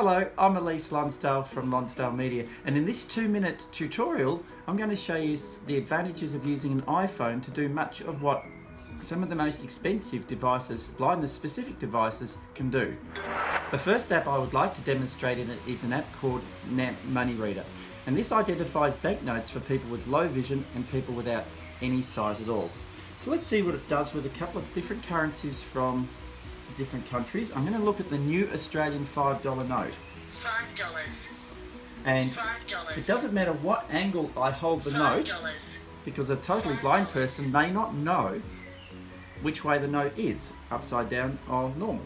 Hello, I'm Elise Lonsdale from Lonsdale Media, and in this 2-minute tutorial I'm going to show you the advantages of using an iPhone to do much of what some of the most expensive devices, blindness specific devices, can do. The first app I would like to demonstrate in it is an app called NAB Money Reader, and this identifies banknotes for people with low vision and people without any sight at all. So let's see what it does with a couple of different currencies from different countries. I'm going to look at the new Australian $5 note. $5. And $5. it doesn't matter what angle I hold the note, because a totally blind person may not know which way the note is, upside down or normal.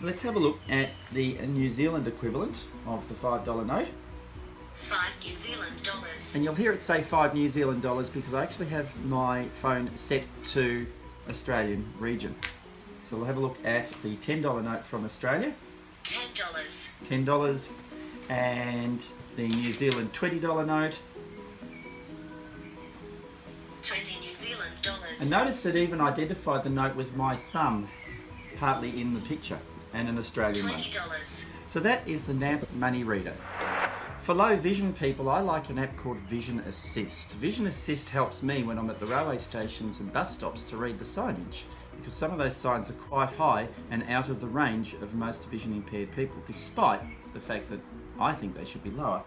Let's have a look at the New Zealand equivalent of the $5 note. 5 New Zealand dollars. And you'll hear it say 5 New Zealand dollars because I actually have my phone set to Australian region. So we'll have a look at the $10 note from Australia. $10. $10, and the New Zealand $20 note. 20 New Zealand dollars. And notice that even identified the note with my thumb partly in the picture, and an Australian one. $20. So that is the NAB Money Reader. For low vision people, I like an app called Vision Assist. Vision Assist helps me when I'm at the railway stations and bus stops to read the signage, because some of those signs are quite high and out of the range of most vision impaired people, despite the fact that I think they should be lower.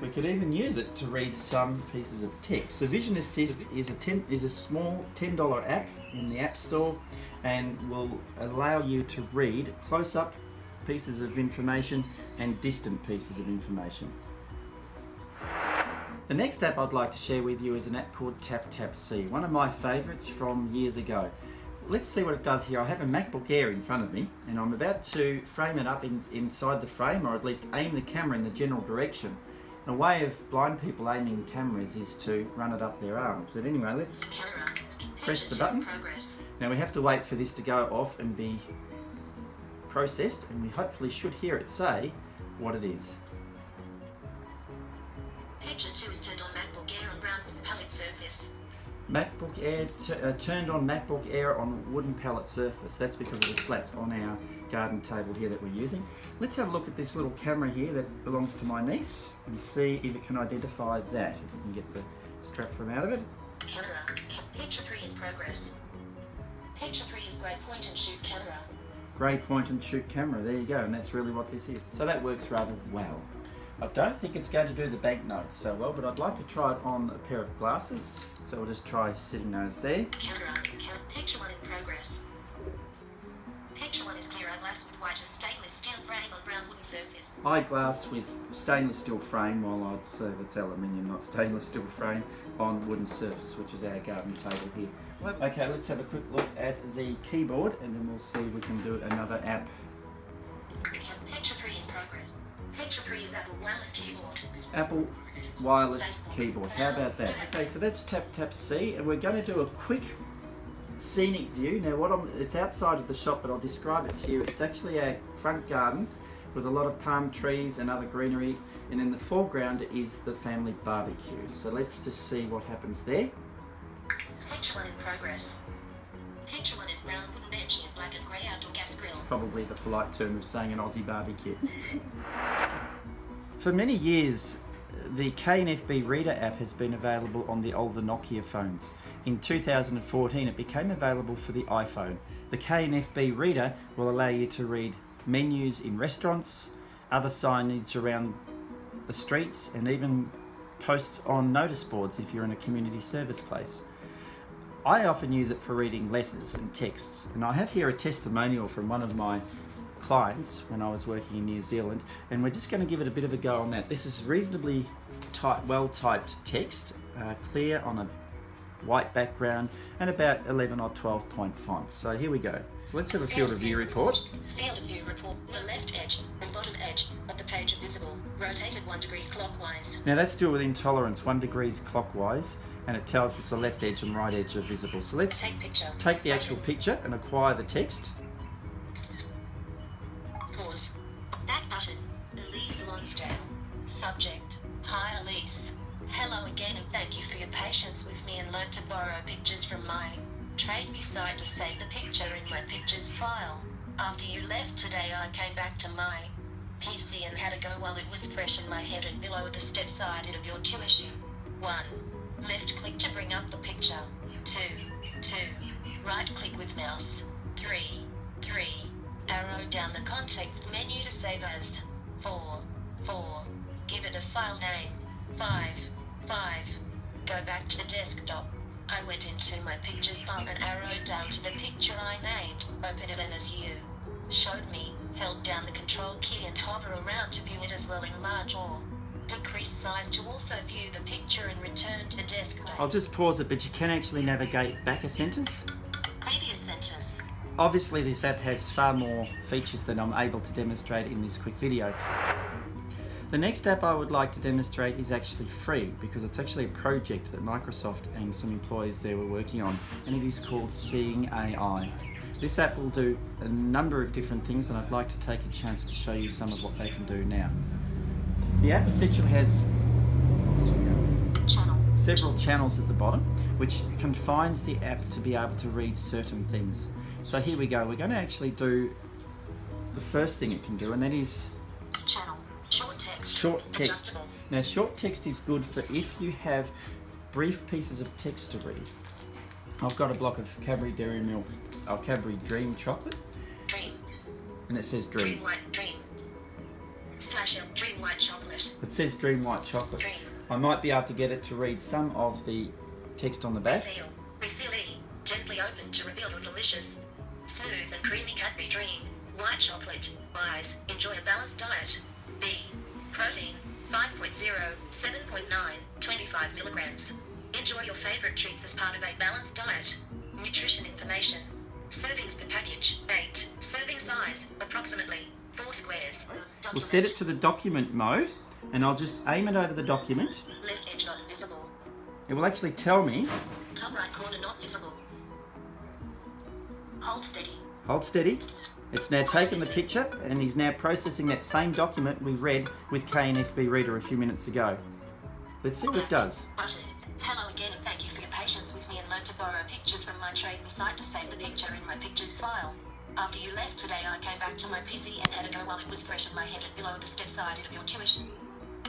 We could even use it to read some pieces of text. The Vision Assist is a small $10 app in the App Store and will allow you to read close-up pieces of information and distant pieces of information. The next app I'd like to share with you is an app called TapTapSee, one of my favourites from years ago. Let's see what it does here. I have a MacBook Air in front of me and I'm about to frame it up inside the frame, or at least aim the camera in the general direction. And a way of blind people aiming cameras is to run it up their arms. But anyway, let's press the button. Now we have to wait for this to go off and be processed, and we hopefully should hear it say what it is. Picture 2 is turned on MacBook Air on brown wooden pallet surface. MacBook Air turned on MacBook Air on wooden pallet surface. That's because of the slats on our garden table here that we're using. Let's have a look at this little camera here that belongs to my niece and see if it can identify that. If we can get the strap from out of it. Camera. Picture 3 in progress. Picture 3 is grey point and shoot camera. Grey point and shoot camera, there you go, and that's really what this is. So that works rather well. I don't think it's going to do the banknotes so well, but I'd like to try it on a pair of glasses. So we'll just try sitting those there. Camera. Picture 1 in progress. Picture 1 is clear eyeglass with white and stainless steel frame on brown wooden surface. Eyeglass with stainless steel frame, while I'd say it's aluminium, not stainless steel frame, on wooden surface, which is our garden table here. Okay, let's have a quick look at the keyboard and then we'll see if we can do another app. Picture 3 in progress. Picture 3 is Apple wireless keyboard. Apple wireless keyboard, how about that? Okay, so that's TapTapSee, and we're going to do a quick scenic view. Now it's outside of the shop, but I'll describe it to you. It's actually a front garden with a lot of palm trees and other greenery, and in the foreground is the family barbecue. So let's just see what happens there. Picture 1 in progress. Picture 1 is brown wooden bench and black and grey outdoor gas grill. It's probably the polite term of saying an Aussie barbecue. For many years, the KNFB Reader app has been available on the older Nokia phones. In 2014, it became available for the iPhone. The KNFB Reader will allow you to read menus in restaurants, other signage around the streets, and even posts on notice boards if you're in a community service place. I often use it for reading letters and texts, and I have here a testimonial from one of my clients when I was working in New Zealand, and we're just going to give it a bit of a go on that. This is reasonably well-typed text, clear on a white background, and about 11 or 12 point font. So here we go. So let's have a field of view report. Field of view report. The left edge and bottom edge of the page are visible. Rotated 1 degree clockwise. Now that's still within tolerance, 1 degree clockwise, and it tells us the left edge and right edge are visible. So let's take the actual picture and acquire the text. Pause. Back button. Elise Lonsdale. Subject. Hi Elise. Hello again and thank you for your patience with me and learnt to borrow pictures from my TradeView site to save the picture in my pictures file. After you left today, I came back to my PC and had a go while it was fresh in my head and below the steps I did of your tuition. 1. Left click to bring up the picture. 2. Right click with mouse. 3. Arrow down the context menu to save as. 4. Give it a file name. 5. Go back to the desktop. I went into my pictures file and arrowed down to the picture I named. Open it and as you showed me, held down the control key and hover around to view it as well, enlarge or decrease size to also view the picture and return to the desktop. I'll just pause it, but you can actually navigate back a sentence. Previous sentence. Obviously this app has far more features than I'm able to demonstrate in this quick video. The next app I would like to demonstrate is actually free because it's actually a project that Microsoft and some employees there were working on, and it is called SeeingAI. This app will do a number of different things, and I'd like to take a chance to show you some of what they can do now. The app essentially has several channels at the bottom, which confines the app to be able to read certain things. So here we go. We're going to actually do the first thing it can do, and that is Channel. Short text. Short text. Adjustable. Now, short text is good for if you have brief pieces of text to read. I've got a block of Cadbury Dairy Milk, Cadbury Dream chocolate, Dream. and it says Dream. Dream white. Dream. / Dream white chocolate. It says Dream White Chocolate. Dream. I might be able to get it to read some of the text on the back. Reseal E. Gently open to reveal your delicious, smooth and creamy Cadbury Dream white chocolate. Eyes. Enjoy a balanced diet. B. Protein. 5.0, 7.9, 25 milligrams. Enjoy your favorite treats as part of a balanced diet. Nutrition information. Servings per package. 8. Serving size. Approximately 4 squares. We'll set it to the document mode, and I'll just aim it over the document. Left edge not visible. It will actually tell me, Top right corner not visible. Hold steady. hold steady. It's now taken the picture and is now processing that same document we read with KNFB Reader a few minutes ago. Let's see what it does. Button. Hello again and thank you for your patience with me and learned to borrow pictures from my TradeMe site to save the picture in my pictures file. After you left today, I came back to my PC and had a go while it was fresh in my head and below the steps I did of your tuition.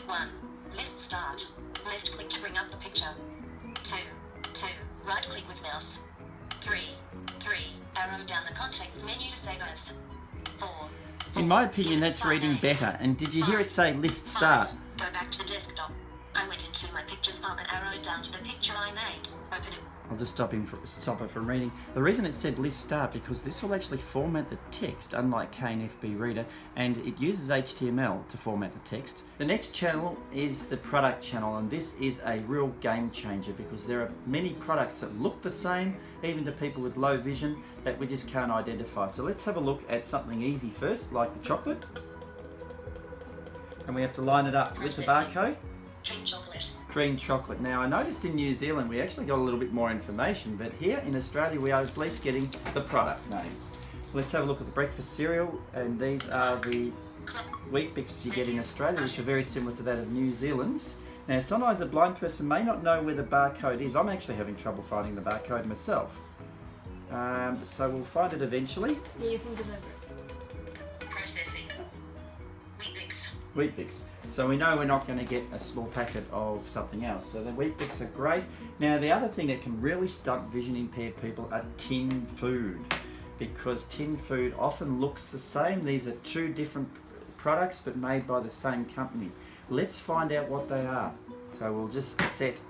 1. List start. Left click to bring up the picture. 2. Right click with mouse. 3. Arrow down the context menu to save as. 4. In my opinion, that's reading better. And did you hear it say list start? Go back to the desktop. I went into my pictures file and arrowed down to the picture I named. Open it. I'll just stop it from reading. The reason it said list start because this will actually format the text, unlike KNFB Reader, and it uses HTML to format the text. The next channel is the product channel, and this is a real game changer because there are many products that look the same, even to people with low vision, that we just can't identify. So let's have a look at something easy first, like the chocolate. And we have to line it up with the barcode. Dream chocolate. Dream chocolate. Now I noticed in New Zealand we actually got a little bit more information, but here in Australia we are at least getting the product name. Let's have a look at the breakfast cereal, and these are the wheat bix you get in Australia, which are very similar to that of New Zealand's. Now sometimes a blind person may not know where the barcode is. I'm actually having trouble finding the barcode myself. So we'll find it eventually. Yeah, your fingers over it. Processing. Wheat bix. Wheat bix. So we know we're not going to get a small packet of something else. So the wheat bix are great. Now the other thing that can really stunt vision impaired people are tin food, because tin food often looks the same. These are two different products but made by the same company. Let's find out what they are. So we'll just set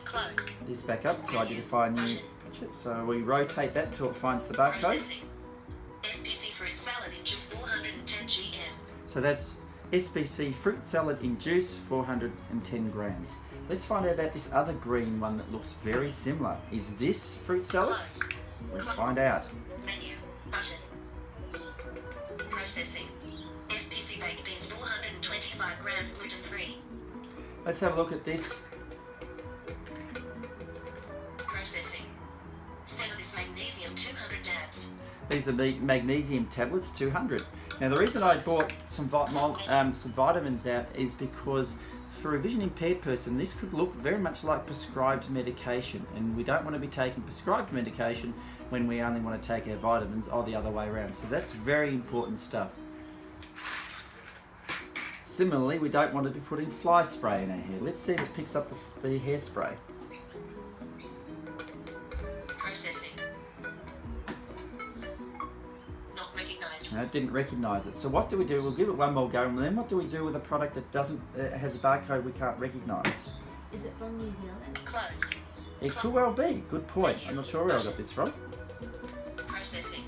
Close. this back up to identify a new picture. So we rotate that till it finds the barcode. Processing. SPC fruit salad in juice 410 GM. So that's SBC fruit salad in juice, 410 grams. Let's find out about this other green one that looks very similar. Is this fruit salad? Close. Let's find out. Menu. Button. Processing. SPC baked beans 425 grams gluten free. Let's have a look at this. Processing. Cannabis magnesium 200 dabs. These are the magnesium tablets, 200. Now the reason I bought some vitamins out is because for a vision impaired person this could look very much like prescribed medication, and we don't want to be taking prescribed medication when we only want to take our vitamins, or the other way around. So that's very important stuff. Similarly, we don't want to be putting fly spray in our hair. Let's see if it picks up the hairspray. Processing. Not recognized. No, it didn't recognise it. So what do? We'll give it one more go, and then what do we do with a product that doesn't has a barcode we can't recognise? Is it from New Zealand? Close. It could well be. Good point. I'm not sure where I got this from. Processing.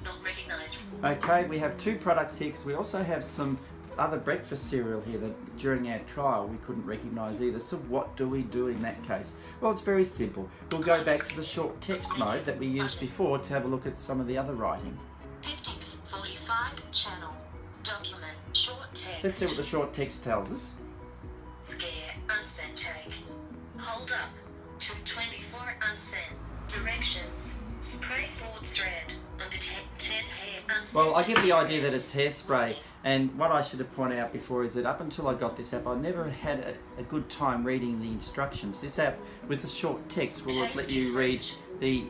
Not recognized. Okay, we have two products here because we also have some other breakfast cereal here that during our trial we couldn't recognise either. So what do we do in that case? Well, it's very simple. We'll go back to the short text mode that we used before to have a look at some of the other writing. 50% 45 channel. Document. Short text. Let's see what the short text tells us. Scare. Unsent take. Hold up. 224 unsent. Directions. Spray forward thread. Under 10 hair unsent. Well, I get the idea that it's hairspray, and what I should have pointed out before is that up until I got this app, I never had a good time reading the instructions. This app with the short text will let you read the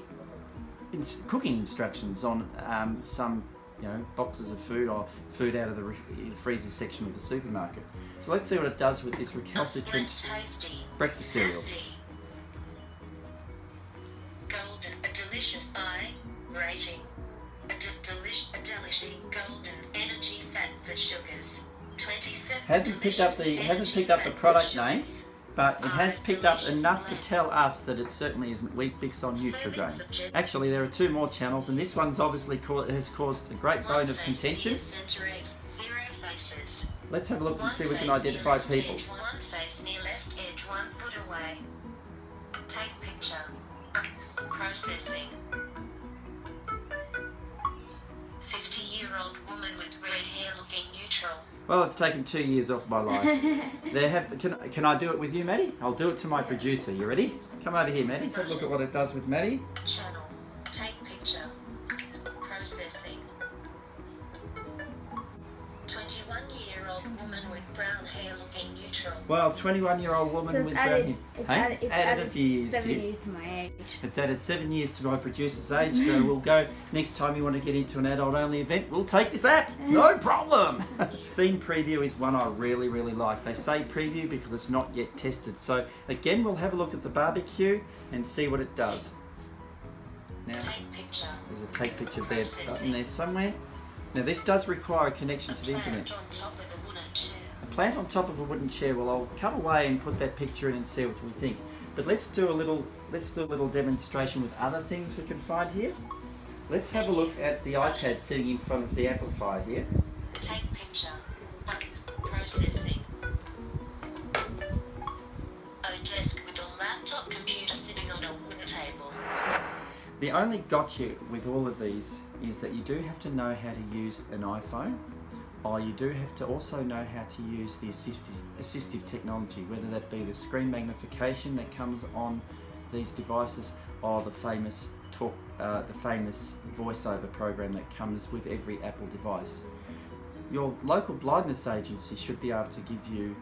cooking instructions on some boxes of food or food out of the freezer section of the supermarket. So let's see what it does with this recalcitrant breakfast cereal. Golden, a delicious buy. Rating. A delicious golden energy set for sugars. 27. Hasn't picked up the product name, but it has picked up enough to tell us that it certainly isn't Wheat Bix or Nutrigrain. Actually, there are two more channels, and this one's obviously has caused a great bone of contention. Let's have a look and see if we can identify people. One face near left edge, 1 foot away. Take picture. Processing. 50-year-old woman with red hair looking neutral. Well, it's taken 2 years off my life. Can I do it with you, Maddie? I'll do it to my producer. You ready? Come over here, Maddie. Take a look at what it does with Maddie. Channel. Take picture. Processing. 21-year-old woman with brown hair looking neutral. Well, 21-year-old woman with brown hair. It's added a few years. 7 years to my age. It's added 7 years to my producer's age, so we'll go next time you want to get into an adult-only event, we'll take this app, no problem. Scene preview is one I really, really like. They say preview because it's not yet tested. So again, we'll have a look at the barbecue and see what it does. Now, Take picture. there's a take picture there button there somewhere. Now this does require a connection to the internet. On top of a wooden chair. A plant on top of a wooden chair. Well, I'll cut away and put that picture in and see what we think. But let's do a little demonstration with other things we can find here. Let's have a look at the iPad sitting in front of the amplifier here. Take picture. Processing. A desk with a laptop computer sitting on a wooden table. The only gotcha with all of these is that you do have to know how to use an iPhone, or you do have to also know how to use the assistive technology, whether that be the screen magnification that comes on these devices, or the famous voiceover program that comes with every Apple device. Your local blindness agency should be able to give you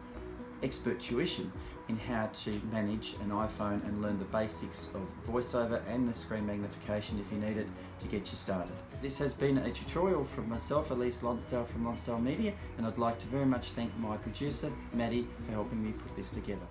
expert tuition in how to manage an iPhone and learn the basics of voiceover and the screen magnification if you need it to get you started. This has been a tutorial from myself, Elise Lonsdale from Lonsdale Media, and I'd like to very much thank my producer, Maddie, for helping me put this together.